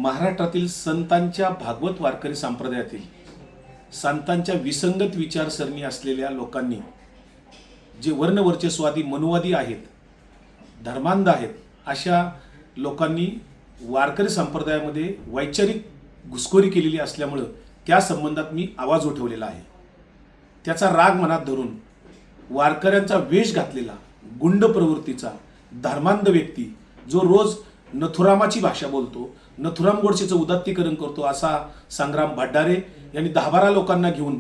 महाराष्ट्रातील संतांच्या भागवत वारकरी संप्रदायातील संतांच्या विसंगत विचारसरणी असलेल्या लोकांनी जे वर्णवर्चस्वादी मनुवादी आहेत, धर्मांध आहेत, अशा लोकांनी वारकरी संप्रदायामध्ये वैचारिक घुसखोरी केलेली असल्यामुळं त्या संबंधात मी आवाज उठवलेला आहे। त्याचा राग मनात धरून वारकऱ्यांचा वेश घातलेला गुंड प्रवृत्तीचा धर्मांध व्यक्ती जो रोज नथुरामाची भाषा बोलतो, नथुराम गोडसेचं उदात्तीकरण करतो, असा संग्राम भंडारे यांनी 10-12 लोकांना घेऊन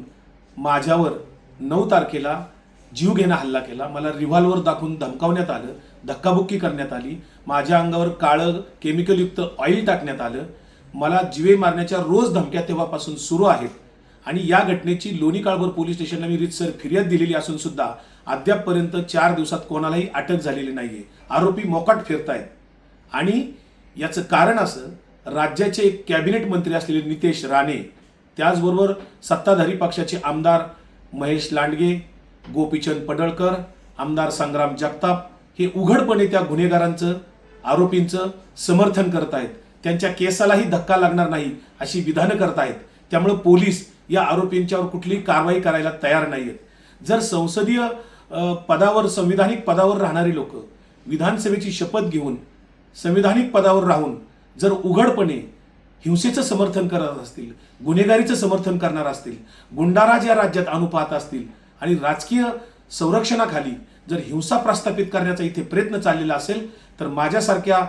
माझ्यावर 9 तारखेला जीवघेणा हल्ला केला। मला रिव्हॉल्वर दाखवून धमकावण्यात आलं, धक्काबुक्की करण्यात आली, माझ्या अंगावर काळं केमिकलयुक्त ऑइल टाकण्यात आलं, मला जीवे मारण्याच्या रोज धमक्या तेव्हापासून सुरू आहेत। आणि या घटनेची लोणी काळभोर पोलीस स्टेशनला मी रीतसर फिर्याद दिलेली असून सुद्धा अद्यापपर्यंत 4 दिवसात कोणालाही अटक झालेली नाहीये। आरोपी मोकाट फिरतायत आणि याचं कारण असं, राज्याचे कॅबिनेट मंत्री असलेले नितेश राणे, त्याचबरोबर सत्ताधारी पक्षाचे आमदार महेश लांडगे, गोपीचंद पडळकर, आमदार संग्राम जगताप हे उघडपणे त्या गुन्हेगारांचं, आरोपींचं समर्थन करत आहेत। त्यांच्या केसालाही धक्का लागणार नाही अशी विधानं करत आहेत। त्यामुळे पोलीस या आरोपींच्यावर कुठलीही कारवाई करायला तयार नाहीयेत। जर संसदीय पदावर, संविधानिक पदावर राहणारी लोक विधानसभेची शपथ घेऊन संविधानिक पदावर राहून जर उघडपणे हिंसेचं समर्थन करत असतील, गुन्हेगारीचं समर्थन करणार असतील, गुंडाराज या राज्यात आणू पाहत असतील आणि राजकीय संरक्षणाखाली जर हिंसा प्रस्थापित करण्याचा इथे प्रयत्न चाललेला असेल, तर माझ्यासारख्या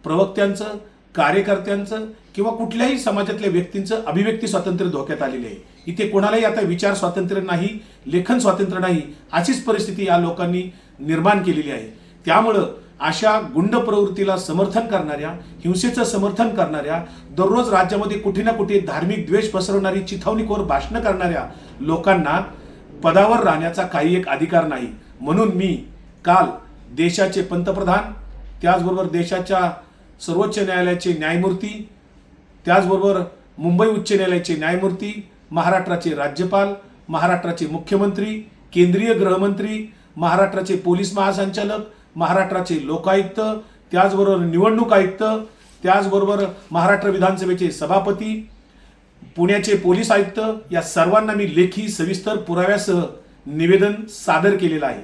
प्रवक्त्यांचं, कार्यकर्त्यांचं किंवा कुठल्याही समाजातल्या व्यक्तींचं अभिव्यक्ती स्वातंत्र्य धोक्यात आलेले आहे। इथे कोणालाही आता विचार स्वातंत्र्य नाही, लेखन स्वातंत्र्य नाही, अशीच परिस्थिती या लोकांनी निर्माण केलेली आहे। त्यामुळं अशा गुंड प्रवृत्तीला समर्थन करणाऱ्या, हिंसेचं समर्थन करणाऱ्या, दररोज राज्यामध्ये कुठे ना कुठे धार्मिक द्वेष पसरवणारी, चिथावणीखोर भाषणं करणाऱ्या लोकांना पदावर राहण्याचा काही एक अधिकार नाही। म्हणून मी काल देशाचे पंतप्रधान, त्याचबरोबर देशाच्या सर्वोच्च न्यायालयाचे न्यायमूर्ती, त्याचबरोबर मुंबई उच्च न्यायालयाचे न्यायमूर्ती, महाराष्ट्राचे राज्यपाल, महाराष्ट्राचे मुख्यमंत्री, केंद्रीय गृहमंत्री, महाराष्ट्राचे पोलीस महासंचालक, महाराष्ट्राचे लोकायुक्त, त्याचबरोबर निवडणूक आयुक्त, त्याचबरोबर महाराष्ट्र विधानसभेचे सभापती, पुण्याचे पोलीस आयुक्त, या सर्वांना मी लेखी सविस्तर पुराव्यासह निवेदन सादर केलेलं आहे।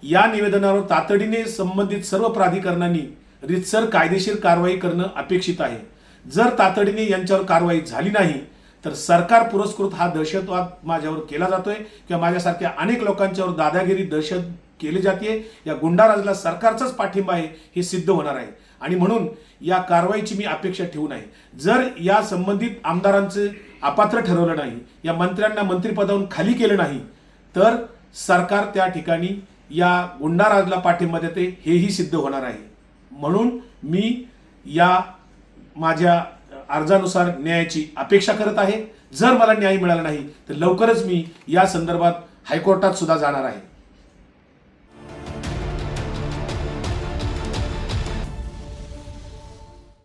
या निवेदनावर तातडीने संबंधित सर्व प्राधिकरणांनी रीतसर कायदेशीर कारवाई करणं अपेक्षित आहे। जर तातडीने यांच्यावर कारवाई झाली नाही तर सरकार पुरस्कृत हा दहशतवाद माझ्यावर केला जातोय किंवा माझ्यासारख्या अनेक लोकांच्यावर दादागिरी, दहशत केली जाते, या गुंडाराजला सरकारचाच पाठिंबा आहे हे सिद्ध होणार आहे। आणि म्हणून या कारवाईची मी अपेक्षा ठेवू नये। जर या संबंधित आमदारांचे अपात्र ठरवलं नाही, या मंत्र्यांना मंत्रिपदावरून खाली केलं नाही, तर सरकार त्या ठिकाणी या गुंडाराजला पाठिंबा देते हेही सिद्ध होणार आहे। म्हणून मी या माझ्या अर्जानुसार न्यायाची अपेक्षा करत आहे। जर मला न्याय मिळाला नाही तर लवकरच मी या संदर्भात हायकोर्टात सुद्धा जाणार आहे।